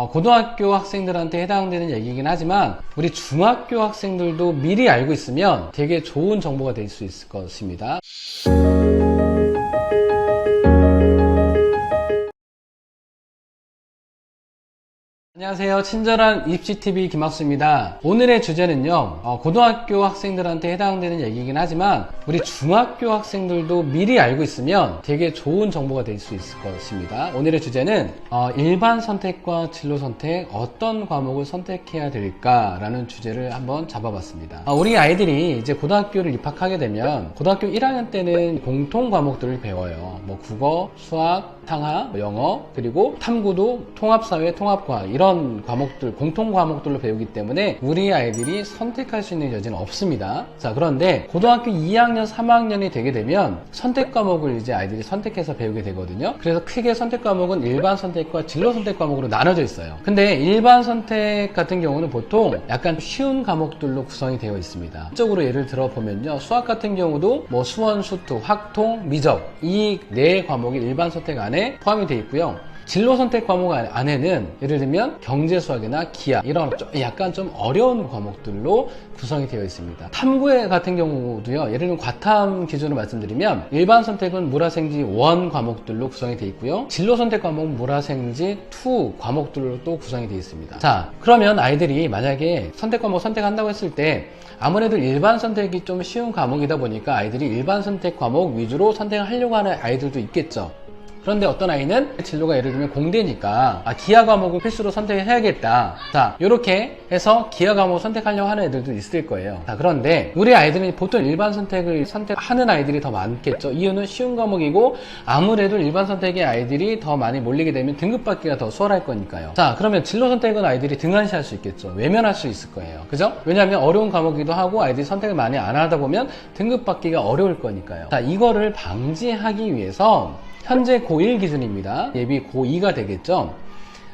고등학교 학생들한테 해당되는 얘기긴 하지만 우리 중학교 학생들도 미리 알고 있으면 되게 좋은 정보가 될 수 있을 것입니다. 안녕하세요. 친절한 입시TV 김학수입니다. 오늘의 주제는요, 고등학교 학생들한테 해당되는 얘기긴 하지만 우리 중학교 학생들도 미리 알고 있으면 되게 좋은 정보가 될 수 있을 것입니다. 오늘의 주제는 일반 선택과 진로 선택, 어떤 과목을 선택해야 될까라는 주제를 한번 잡아봤습니다. 우리 아이들이 이제 고등학교를 입학하게 되면 고등학교 1학년 때는 공통 과목들을 배워요. 뭐 국어, 수학, 상하, 영어, 그리고 탐구도 통합사회, 통합과학 이런 과목들, 공통 과목들로 배우기 때문에 우리 아이들이 선택할 수 있는 여지는 없습니다. 자, 그런데 고등학교 2학년, 3학년이 되게 되면 선택 과목을 이제 아이들이 선택해서 배우게 되거든요. 그래서 크게 선택 과목은 일반 선택과 진로 선택 과목으로 나눠져 있어요. 근데 일반 선택 같은 경우는 보통 약간 쉬운 과목들로 구성이 되어 있습니다. 이쪽으로 예를 들어 보면요, 수학 같은 경우도 뭐 수원, 수투, 확통, 미적 이 네 과목이 일반 선택 안에 포함이 되어 있고요. 진로 선택 과목 안에는 예를 들면 경제 수학이나 기하 이런 약간 좀 어려운 과목들로 구성이 되어 있습니다. 탐구 같은 경우도요, 예를 들면 과탐 기준으로 말씀드리면 일반 선택은 물화생지 1 과목들로 구성이 되어 있고요. 진로 선택 과목은 물화생지 2 과목들로 또 구성이 되어 있습니다. 자, 그러면 아이들이 만약에 선택 과목 선택한다고 했을 때 아무래도 일반 선택이 좀 쉬운 과목이다 보니까 아이들이 일반 선택 과목 위주로 선택을 하려고 하는 아이들도 있겠죠. 그런데 어떤 아이는 진로가 예를 들면 공대니까 기하 과목을 필수로 선택을 해야겠다. 자, 이렇게 해서 기하 과목을 선택하려고 하는 애들도 있을 거예요. 자, 그런데 우리 아이들은 보통 일반 선택을 선택하는 아이들이 더 많겠죠. 이유는 쉬운 과목이고 아무래도 일반 선택의 아이들이 더 많이 몰리게 되면 등급 받기가 더 수월할 거니까요. 자, 그러면 진로 선택은 아이들이 등한시할 수 있겠죠. 외면할 수 있을 거예요. 그죠? 왜냐하면 어려운 과목이기도 하고 아이들이 선택을 많이 안 하다 보면 등급 받기가 어려울 거니까요. 자, 이거를 방지하기 위해서 현재 고1 기준입니다. 예비 고2가 되겠죠.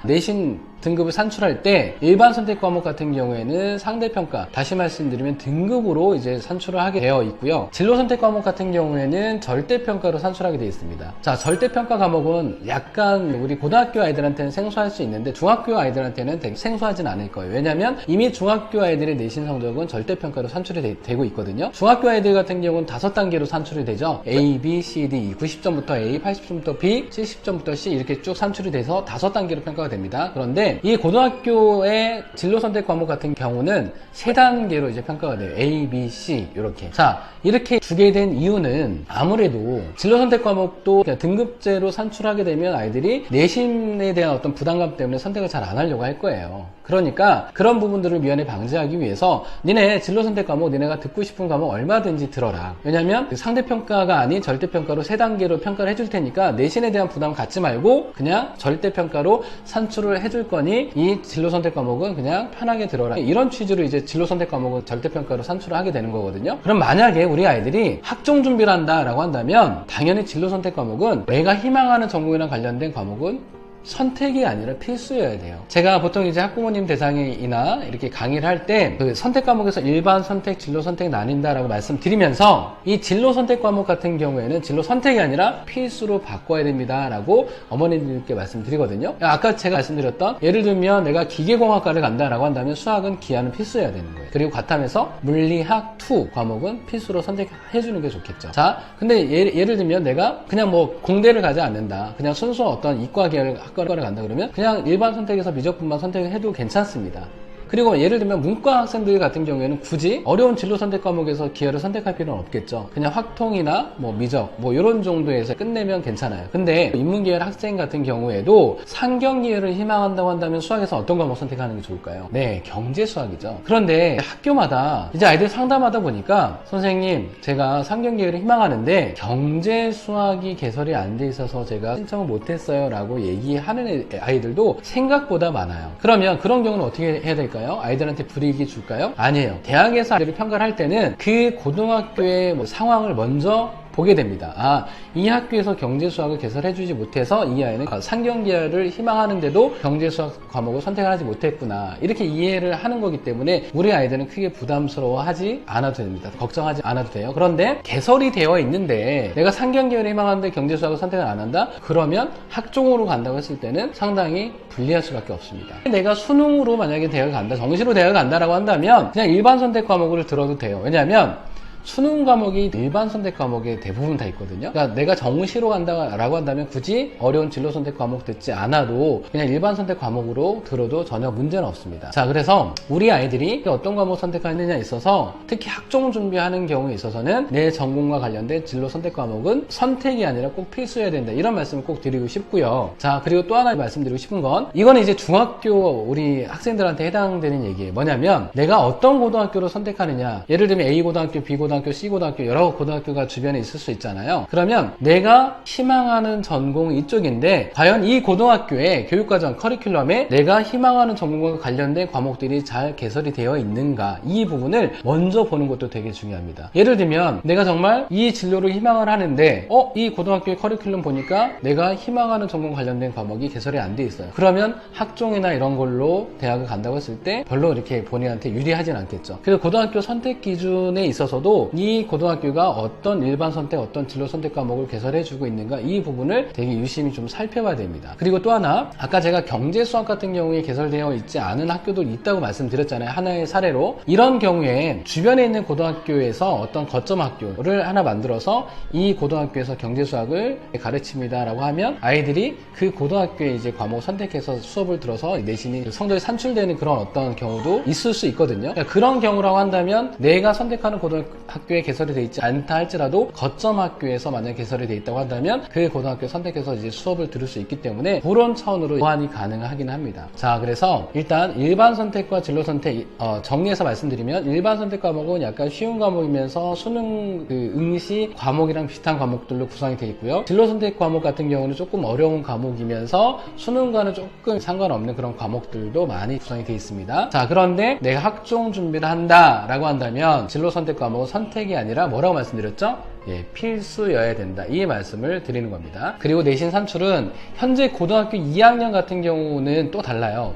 내신 등급을 산출할 때 일반 선택 과목 같은 경우에는 상대평가, 다시 말씀드리면 등급으로 이제 산출을 하게 되어 있고요. 진로 선택 과목 같은 경우에는 절대평가로 산출하게 되어 있습니다. 자, 절대평가 과목은 약간 우리 고등학교 아이들한테는 생소할 수 있는데 중학교 아이들한테는 되게 생소하진 않을 거예요. 왜냐하면 이미 중학교 아이들의 내신 성적은 절대평가로 산출이 되고 있거든요. 중학교 아이들 같은 경우는 5단계로 산출이 되죠. A, B, C, D, 90점부터 A, 80점부터 B, 70점부터 C 이렇게 쭉 산출이 돼서 5단계로 평가가 됩니다. 그런데 이 고등학교의 진로 선택 과목 같은 경우는 3단계로 이제 평가가 돼요. A, B, C 이렇게. 자, 이렇게 주게 된 이유는 아무래도 진로 선택 과목도 등급제로 산출하게 되면 아이들이 내신에 대한 어떤 부담감 때문에 선택을 잘 안 하려고 할 거예요. 그러니까 그런 부분들을 미연에 방지하기 위해서 니네 진로 선택 과목, 니네가 듣고 싶은 과목 얼마든지 들어라. 왜냐면 상대평가가 아닌 절대평가로 3단계로 평가를 해줄 테니까 내신에 대한 부담 갖지 말고 그냥 절대평가로 산출을 해줄 거니 이 진로 선택 과목은 그냥 편하게 들어라. 이런 취지로 이제 진로 선택 과목은 절대평가로 산출을 하게 되는 거거든요. 그럼 만약에 우리 아이들이 학종 준비를 한다라고 한다면 당연히 진로 선택 과목은 내가 희망하는 전공이랑 관련된 과목은 선택이 아니라 필수여야 돼요. 제가 보통 이제 학부모님 대상이나 이렇게 강의를 할 때 그 선택 과목에서 일반 선택, 진로 선택 나뉜다라고 말씀드리면서 이 진로 선택 과목 같은 경우에는 진로 선택이 아니라 필수로 바꿔야 됩니다 라고 어머니들께 말씀드리거든요. 아까 제가 말씀드렸던 예를 들면 내가 기계공학과를 간다라고 한다면 수학은 기하는 필수여야 되는 거예요. 그리고 과탐에서 물리학 2 과목은 필수로 선택해 주는 게 좋겠죠. 자, 근데 예를 들면 내가 그냥 뭐 공대를 가지 않는다, 그냥 순수 어떤 이과 계열 학과를 간다 그러면 그냥 일반 선택에서 미적분만 선택을 해도 괜찮습니다. 그리고 예를 들면 문과 학생들 같은 경우에는 굳이 어려운 진로 선택 과목에서 기하를 선택할 필요는 없겠죠. 그냥 확통이나 뭐 미적 뭐 이런 정도에서 끝내면 괜찮아요. 근데 인문계열 학생 같은 경우에도 상경기회를 희망한다고 한다면 수학에서 어떤 과목 선택하는 게 좋을까요? 네, 경제 수학이죠. 그런데 학교마다 이제 아이들 상담하다 보니까 선생님, 제가 상경기회를 희망하는데 경제 수학이 개설이 안 돼 있어서 제가 신청을 못했어요 라고 얘기하는 아이들도 생각보다 많아요. 그러면 그런 경우는 어떻게 해야 될까요? 아이들한테 불이익이 줄까요? 아니에요. 대학에서 아이들을 평가를 할 때는 그 고등학교의 상황을 먼저 보게 됩니다. 아, 이 학교에서 경제수학을 개설해주지 못해서 이 아이는 상경계열을 희망하는데도 경제수학 과목을 선택을 하지 못했구나, 이렇게 이해를 하는 거기 때문에 우리 아이들은 크게 부담스러워하지 않아도 됩니다. 걱정하지 않아도 돼요. 그런데 개설이 되어 있는데 내가 상경계열을 희망하는데 경제수학을 선택을 안 한다? 그러면 학종으로 간다고 했을 때는 상당히 불리할 수밖에 없습니다. 내가 수능으로 만약에 대학을 간다, 정시로 대학을 간다라고 한다면 그냥 일반 선택 과목을 들어도 돼요. 왜냐하면 수능 과목이 일반 선택 과목에 대부분 다 있거든요. 그러니까 내가 정시로 간다라고 한다면 굳이 어려운 진로 선택 과목 듣지 않아도 그냥 일반 선택 과목으로 들어도 전혀 문제는 없습니다. 자, 그래서 우리 아이들이 어떤 과목 선택하느냐에 있어서 특히 학종 준비하는 경우에 있어서는 내 전공과 관련된 진로 선택 과목은 선택이 아니라 꼭 필수여야 된다, 이런 말씀을 꼭 드리고 싶고요. 자, 그리고 또 하나 말씀드리고 싶은 건, 이거는 이제 중학교 우리 학생들한테 해당되는 얘기예요. 뭐냐면 내가 어떤 고등학교를 선택하느냐, 예를 들면 A고등학교, B고등학교, C고등학교, 여러 고등학교가 주변에 있을 수 있잖아요. 그러면 내가 희망하는 전공이 이쪽인데 과연 이 고등학교의 교육과정 커리큘럼에 내가 희망하는 전공과 관련된 과목들이 잘 개설이 되어 있는가, 이 부분을 먼저 보는 것도 되게 중요합니다. 예를 들면 내가 정말 이 진로를 희망을 하는데 이 고등학교의 커리큘럼 보니까 내가 희망하는 전공 관련된 과목이 개설이 안 돼 있어요. 그러면 학종이나 이런 걸로 대학을 간다고 했을 때 별로 이렇게 본인한테 유리하진 않겠죠. 그래서 고등학교 선택 기준에 있어서도 이 고등학교가 어떤 일반 선택, 어떤 진로 선택 과목을 개설해주고 있는가, 이 부분을 되게 유심히 좀 살펴봐야 됩니다. 그리고 또 하나, 아까 제가 경제수학 같은 경우에 개설되어 있지 않은 학교도 있다고 말씀드렸잖아요. 하나의 사례로. 이런 경우에 주변에 있는 고등학교에서 어떤 거점 학교를 하나 만들어서 이 고등학교에서 경제수학을 가르칩니다 라고 하면 아이들이 그 고등학교에 이제 과목 선택해서 수업을 들어서 내신이 성적이 산출되는 그런 어떤 경우도 있을 수 있거든요. 그러니까 그런 경우라고 한다면 내가 선택하는 고등학교에 개설이 되어 있지 않다 할지라도 거점 학교에서 만약 개설이 되어 있다고 한다면 그 고등학교 선택해서 이제 수업을 들을 수 있기 때문에 그런 차원으로 보완이 가능하긴 합니다. 자, 그래서 일단 일반 선택과 진로 선택 정리해서 말씀드리면, 일반 선택 과목은 약간 쉬운 과목이면서 수능 응시 과목이랑 비슷한 과목들로 구성이 되어 있고요. 진로 선택 과목 같은 경우는 조금 어려운 과목이면서 수능과는 조금 상관없는 그런 과목들도 많이 구성이 되어 있습니다. 자, 그런데 내가 학종 준비를 한다라고 한다면 진로 선택 과목은 선택이 아니라 뭐라고 말씀드렸죠? 예, 필수여야 된다, 이 말씀을 드리는 겁니다. 그리고 내신 산출은 현재 고등학교 2학년 같은 경우는 또 달라요.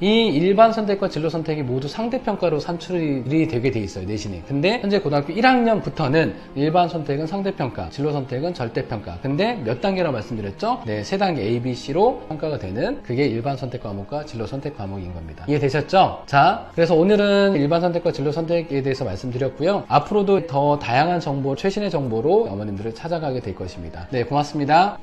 이 일반 선택과 진로 선택이 모두 상대평가로 산출이 되게 돼 있어요, 내신이. 근데 현재 고등학교 1학년부터는 일반 선택은 상대평가, 진로 선택은 절대평가. 근데 몇 단계라고 말씀드렸죠? 네, 3단계 A, B, C로 평가가 되는 그게 일반 선택 과목과 진로 선택 과목인 겁니다. 이해되셨죠? 자, 그래서 오늘은 일반 선택과 진로 선택에 대해서 말씀드렸고요. 앞으로도 더 다양한 정보, 최신의 정보로 어머님들을 찾아가게 될 것입니다. 네, 고맙습니다.